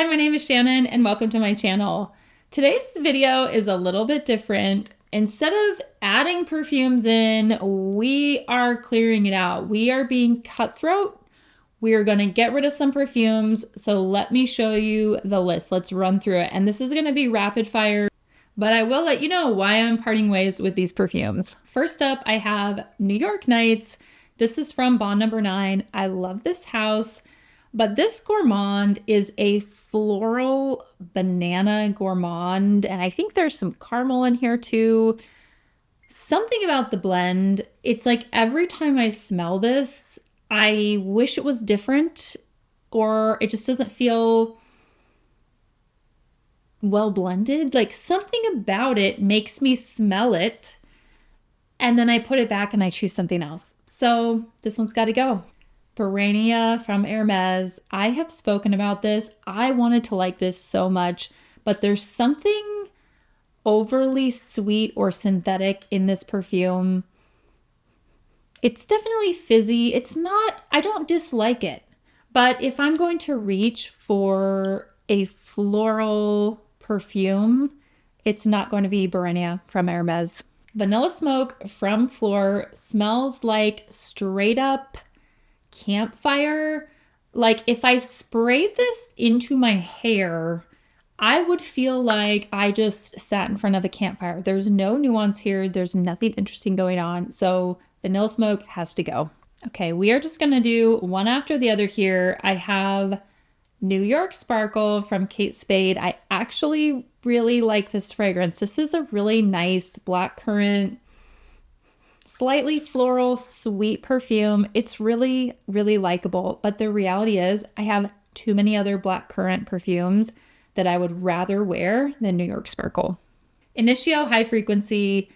my name is Shannon and welcome to my channel. Today's video is a little bit different. Instead of adding perfumes in, we are clearing it out. We are being cutthroat. We are going to get rid of some perfumes. So let me show you the list. Let's run through it. And this is going to be rapid fire, but I will let you know why I'm parting ways with these perfumes. First up, I have New York Nights. This is from Bond number 9. I love this house. But this gourmand is a floral banana gourmand, and I think there's some caramel in here too. Something about the blend, it's like every time I smell this, I wish it was different, or it just doesn't feel well blended. Like something about it makes me smell it, and then I put it back and I choose something else. So this one's got to go. Barenia from Hermes. I have spoken about this. I wanted to like this so much, but there's something overly sweet or synthetic in this perfume. It's definitely fizzy. It's not, I don't dislike it, but if I'm going to reach for a floral perfume, it's not going to be Barenia from Hermes. Vanilla Smoke from Fleur smells like straight up campfire. Like if I sprayed this into my hair, I would feel like I just sat in front of a campfire. There's no nuance here. There's nothing interesting going on. So Vanilla Smoke has to go. Okay, we are just gonna do one after the other here. I have New York Sparkle from Kate Spade. I actually really like this fragrance. This is a really nice blackcurrant, slightly floral, sweet perfume. It's really, really likable. But the reality is I have too many other blackcurrant perfumes that I would rather wear than New York Sparkle. Initio High Frequency.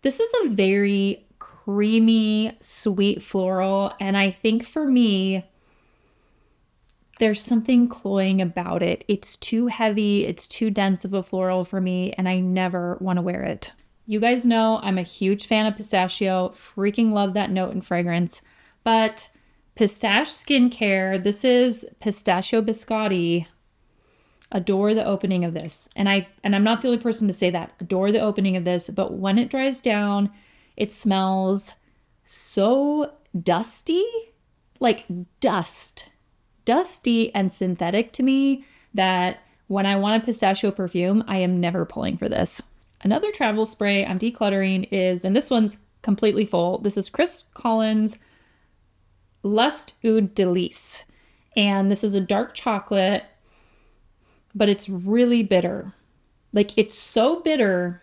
This is a very creamy, sweet floral. And I think for me, there's something cloying about it. It's too heavy. It's too dense of a floral for me. And I never want to wear it. You guys know I'm a huge fan of pistachio, freaking love that note and fragrance, but Pistache Skincare, this is Pistachio Biscotti, adore the opening of this. And I'm not the only person to say that, adore the opening of this, but when it dries down, it smells so dusty, like dusty and synthetic to me, that when I want a pistachio perfume, I am never pulling for this. Another travel spray I'm decluttering is, and this one's completely full, this is Chris Collins Lust Oud Delice. And this is a dark chocolate, but it's really bitter. Like it's so bitter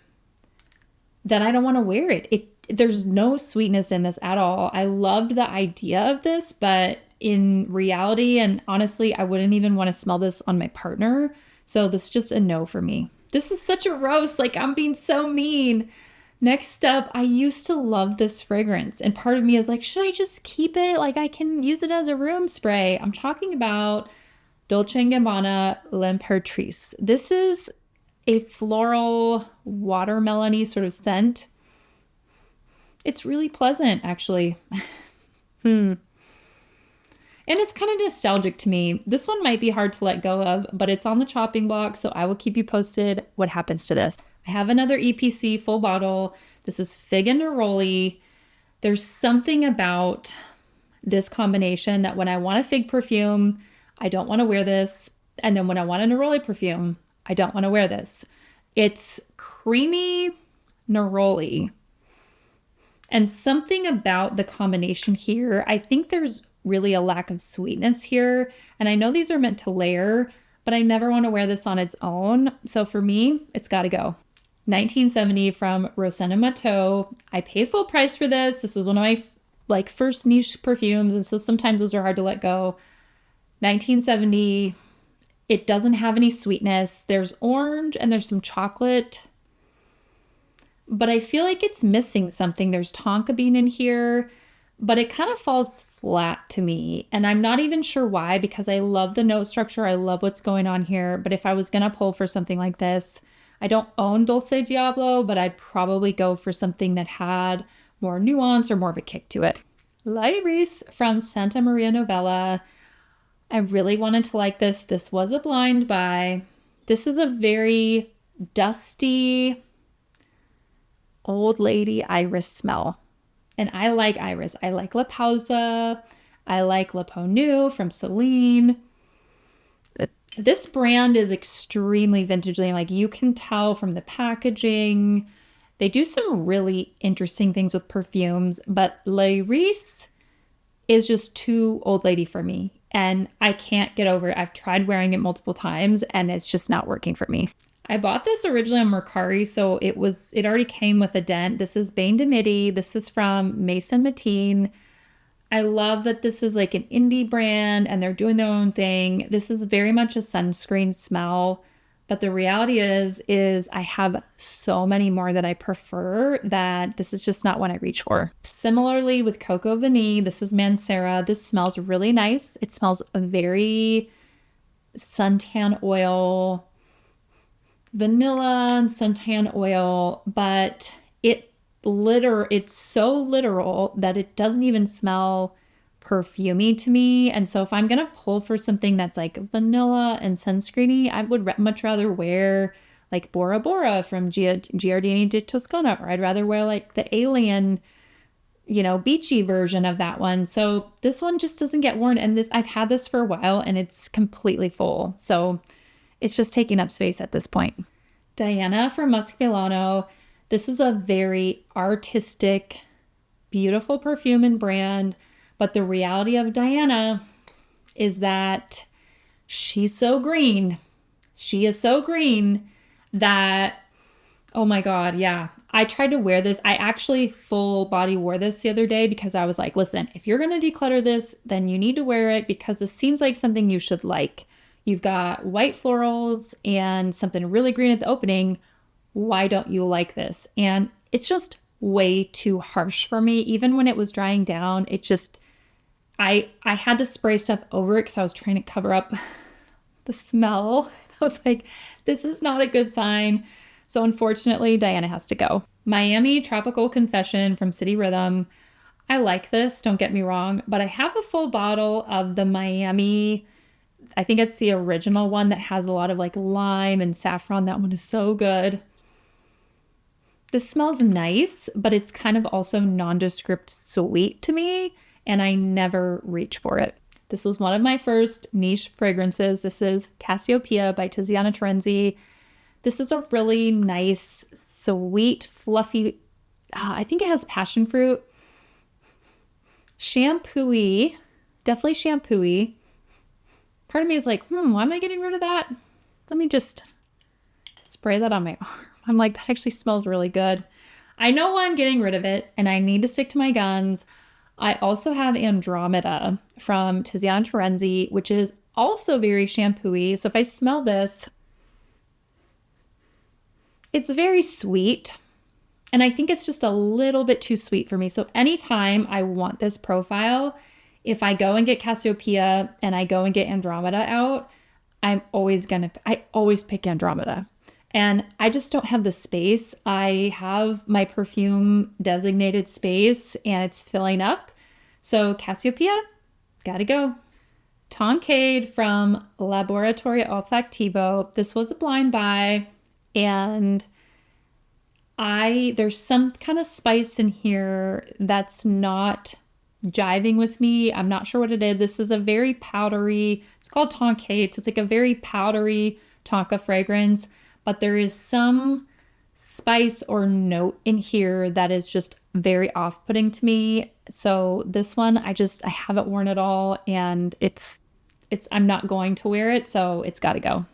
that I don't want to wear it. There's no sweetness in this at all. I loved the idea of this, but in reality, and honestly, I wouldn't even want to smell this on my partner. So this is just a no for me. This is such a roast, like I'm being so mean. Next up, I used to love this fragrance, and part of me is like, should I just keep it? Like I can use it as a room spray. I'm talking about Dolce & Gabbana L'Imperatrice. This is a floral watermelony sort of scent. It's really pleasant, actually. And it's kind of nostalgic to me. This one might be hard to let go of, but it's on the chopping block, so I will keep you posted what happens to this. I have another EPC full bottle. This is Fig and Neroli. There's something about this combination that when I want a fig perfume, I don't want to wear this. And then when I want a Neroli perfume, I don't want to wear this. It's creamy Neroli. And something about the combination here, I think there's really a lack of sweetness here. And I know these are meant to layer, but I never want to wear this on its own. So for me, it's got to go. 1970 from Rosanna Mateau. I paid full price for this. This was one of my first niche perfumes. And so sometimes those are hard to let go. 1970, it doesn't have any sweetness. There's orange and there's some chocolate, but I feel like it's missing something. There's tonka bean in here, but it kind of falls flat to me. And I'm not even sure why, because I love the note structure. I love what's going on here. But if I was going to pull for something like this, I don't own Dolce Diablo, but I'd probably go for something that had more nuance or more of a kick to it. L'Iris from Santa Maria Novella. I really wanted to like this. This was a blind buy. This is a very dusty old lady iris smell. And I like iris. I like La Pausa. I like La Peau Neue from Celine. This brand is extremely vintagely. Like, you can tell from the packaging. They do some really interesting things with perfumes, but L'Iris is just too old lady for me. And I can't get over it. I've tried wearing it multiple times and it's just not working for me. I bought this originally on Mercari, so it already came with a dent. This is Bain de Midi. This is from Maison Martin. I love that this is like an indie brand and they're doing their own thing. This is very much a sunscreen smell, but the reality is I have so many more that I prefer that this is just not one I reach for. Similarly with Coco Vanille, this is Mancera. This smells really nice. It smells very suntan oil, vanilla and suntan oil, but it's so literal that it doesn't even smell perfumey to me. And so if I'm gonna pull for something that's like vanilla and sunscreeny, I would much rather wear like Bora Bora from Giardini di Toscana, or I'd rather wear like the Alien, beachy version of that one. So this one just doesn't get worn, and I've had this for a while and it's completely full. So it's just taking up space at this point. Diana from Muscovylano. This is a very artistic, beautiful perfume and brand, but the reality of Diana is that she's so green. She is so green that, oh my God, yeah. I tried to wear this. I actually full body wore this the other day because I was like, listen, if you're going to declutter this, then you need to wear it because this seems like something you should like. You've got white florals and something really green at the opening. Why don't you like this? And it's just way too harsh for me. Even when it was drying down, it just, I had to spray stuff over it because I was trying to cover up the smell. I was like, this is not a good sign. So unfortunately, Diana has to go. Miami Tropical Confession from City Rhythm. I like this, don't get me wrong, but I have a full bottle of the Miami, I think it's the original one that has a lot of like lime and saffron. That one is so good. This smells nice, but it's kind of also nondescript sweet to me, and I never reach for it. This was one of my first niche fragrances. This is Cassiopea by Tiziana Terenzi. This is a really nice, sweet, fluffy, I think it has passion fruit. Shampoo-y, definitely shampoo-y. Part of me is like, why am I getting rid of that? Let me just spray that on my arm. I'm like, that actually smells really good. I know why I'm getting rid of it, and I need to stick to my guns. I also have Andromeda from Tiziana Terenzi, which is also very shampoo-y. So if I smell this, it's very sweet. And I think it's just a little bit too sweet for me. So anytime I want this profile, if I go and get Cassiopea and I go and get Andromeda out, I always pick Andromeda. And I just don't have the space. I have my perfume designated space and it's filling up. So Cassiopea, gotta go. Tonkade from Laboratorio Olfactivo. This was a blind buy, and there's some kind of spice in here that's not jiving with me. I'm not sure what it is. This is a very powdery, it's called Tonkade, so it's like a very powdery tonka fragrance, but there is some spice or note in here that is just very off-putting to me. So this one, I haven't worn at all, and I'm not going to wear it, so it's got to go.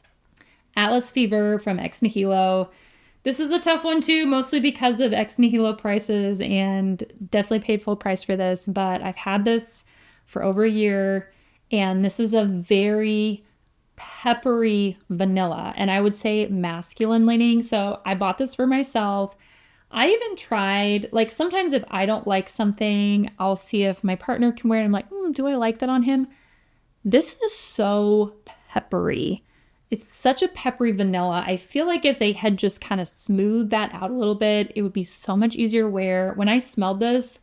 Atlas Fever from Ex Nihilo. This is a tough one too, mostly because of Ex Nihilo prices, and definitely paid full price for this, but I've had this for over a year, and this is a very peppery vanilla, and I would say masculine leaning. So I bought this for myself. I even tried, like, sometimes if I don't like something, I'll see if my partner can wear it. I'm like, do I like that on him? This is so peppery. It's such a peppery vanilla. I feel like if they had just kind of smoothed that out a little bit, it would be so much easier to wear. When I smelled this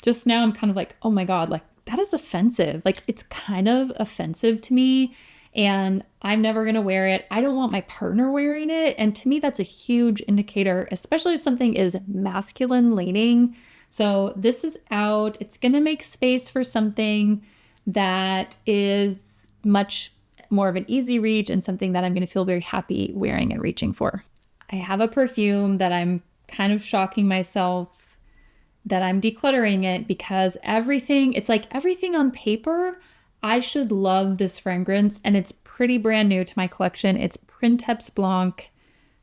just now, I'm kind of like, oh my God, like that is offensive. Like, it's kind of offensive to me, and I'm never going to wear it. I don't want my partner wearing it. And to me, that's a huge indicator, especially if something is masculine leaning. So this is out. It's going to make space for something that is much more of an easy reach and something that I'm going to feel very happy wearing and reaching for. I have a perfume that I'm kind of shocking myself that I'm decluttering it, because it's like everything on paper, I should love this fragrance, and it's pretty brand new to my collection. It's Printemps Blanc.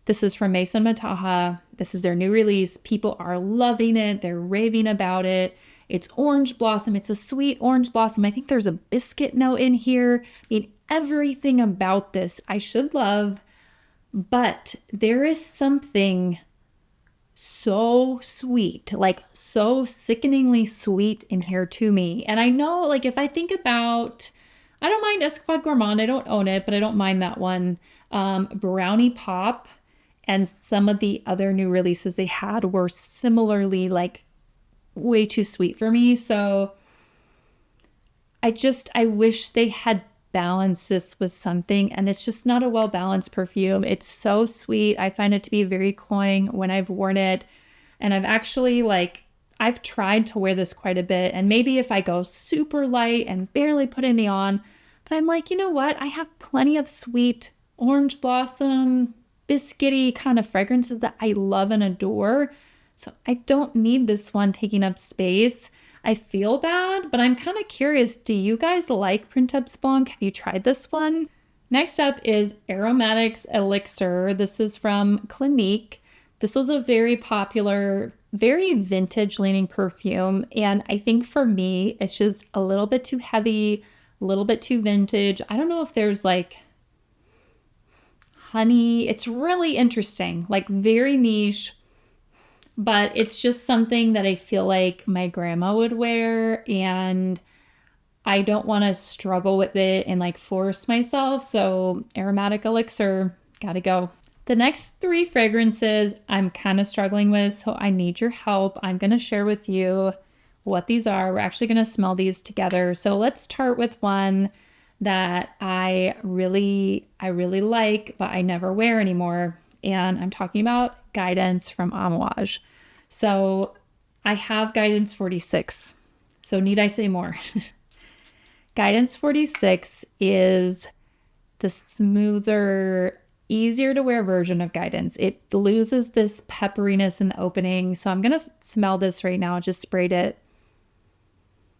This is from Maison Mataha. This is their new release. People are loving it. They're raving about it. It's orange blossom. It's a sweet orange blossom. I think there's a biscuit note in here. I mean, everything about this I should love, but there is something so sweet, like so sickeningly sweet in here to me. And I know, like, if I think about, I don't mind Escapade Gourmand. I don't own it, but I don't mind that one. Brownie Pop and some of the other new releases they had were similarly like way too sweet for me. So I wish they had balanced this with something, and it's just not a well-balanced perfume. It's so sweet. I find it to be very cloying when I've worn it. And I've tried to wear this quite a bit. And maybe if I go super light and barely put any on, but I'm like, you know what? I have plenty of sweet orange blossom, biscuity kind of fragrances that I love and adore. So I don't need this one taking up space. I feel bad, but I'm kind of curious. Do you guys like Printemps Blanc? Have you tried this one? Next up is Aromatics Elixir. This is from Clinique. This was a very popular, very vintage leaning perfume. And I think for me, it's just a little bit too heavy, a little bit too vintage. I don't know if there's like honey. It's really interesting, like very niche. But it's just something that I feel like my grandma would wear, and I don't want to struggle with it and like force myself. So Aromatic Elixir, gotta go. The next three fragrances I'm kind of struggling with, so I need your help. I'm going to share with you what these are. We're actually going to smell these together. So let's start with one that I really like, but I never wear anymore. And I'm talking about Guidance from Amouage. So I have Guidance 46. So need I say more? Guidance 46 is the smoother, easier to wear version of Guidance. It loses this pepperiness in the opening. So I'm going to smell this right now. I just sprayed it.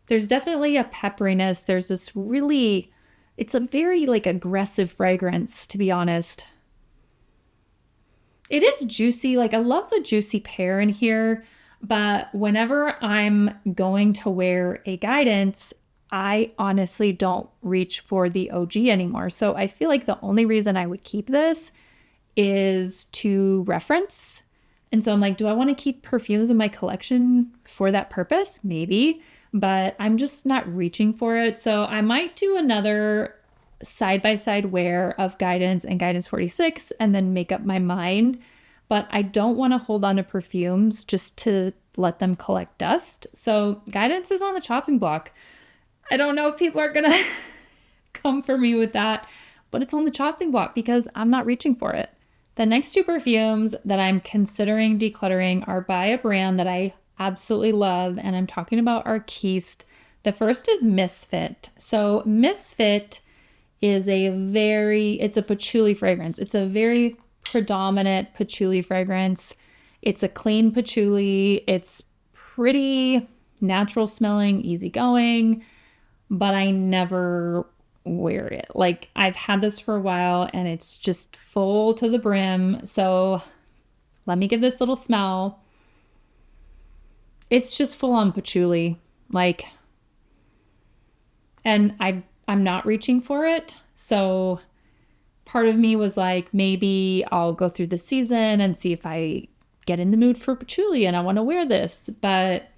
There's definitely a pepperiness. There's this really, it's a very like aggressive fragrance, to be honest. It is juicy. Like, I love the juicy pear in here, but whenever I'm going to wear a Guidance, I honestly don't reach for the OG anymore. So I feel like the only reason I would keep this is to reference. And so I'm like, do I want to keep perfumes in my collection for that purpose? Maybe, but I'm just not reaching for it. So I might do another side-by-side wear of Guidance and Guidance 46 and then make up my mind. But I don't want to hold on to perfumes just to let them collect dust. So Guidance is on the chopping block. I don't know if people are gonna come for me with that, but it's on the chopping block because I'm not reaching for it. The next two perfumes that I'm considering decluttering are by a brand that I absolutely love, and I'm talking about Arquiste. The first is Misfit. So Misfit is it's a patchouli fragrance. It's a very predominant patchouli fragrance. It's a clean patchouli. It's pretty natural smelling, easygoing, but I never wear it. Like, I've had this for a while and it's just full to the brim. So let me give this little smell. It's just full on patchouli. Like, and I'm not reaching for it. So part of me was like, maybe I'll go through the season and see if I get in the mood for patchouli and I want to wear this. But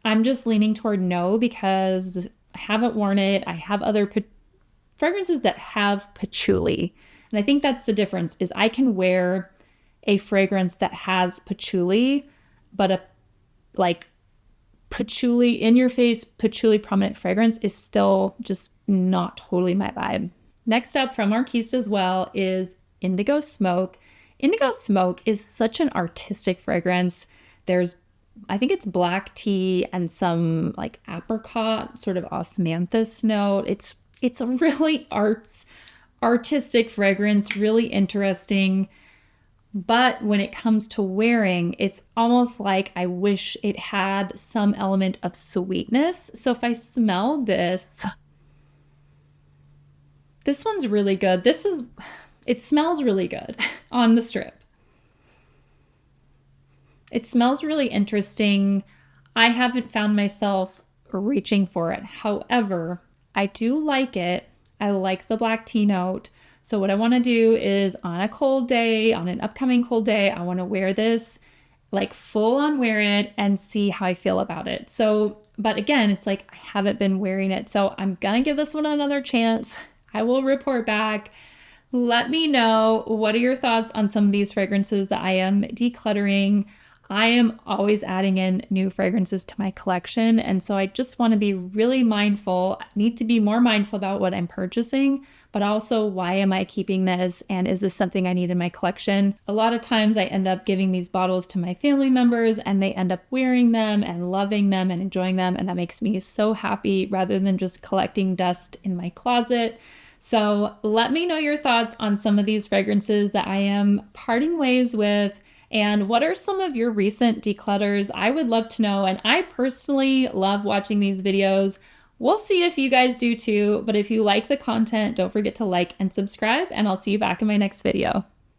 I'm just leaning toward no, because I haven't worn it. I have other fragrances that have patchouli. And I think that's the difference, is I can wear a fragrance that has patchouli, but patchouli, in your face, patchouli prominent fragrance is still just not totally my vibe. Next up from Arquiste as well is Indigo Smoke. Indigo Smoke is such an artistic fragrance. There's, I think it's black tea and some like apricot, sort of osmanthus note. It's a really artistic fragrance, really interesting. But when it comes to wearing, it's almost like I wish it had some element of sweetness. So if I smell this one's really good. It smells really good on the strip. It smells really interesting. I haven't found myself reaching for it. However, I do like it. I like the black tea note. So what I want to do is on a cold day, on an upcoming cold day, I want to wear this, like full on wear it and see how I feel about it. So, but again, it's like I haven't been wearing it. So I'm going to give this one another chance. I will report back. Let me know, what are your thoughts on some of these fragrances that I am decluttering? I am always adding in new fragrances to my collection. And so I just want to be really mindful. I need to be more mindful about what I'm purchasing, but also why am I keeping this? And is this something I need in my collection? A lot of times I end up giving these bottles to my family members and they end up wearing them and loving them and enjoying them. And that makes me so happy rather than just collecting dust in my closet. So let me know your thoughts on some of these fragrances that I am parting ways with. And what are some of your recent declutters? I would love to know. And I personally love watching these videos. We'll see if you guys do too. But if you like the content, don't forget to like and subscribe, and I'll see you back in my next video.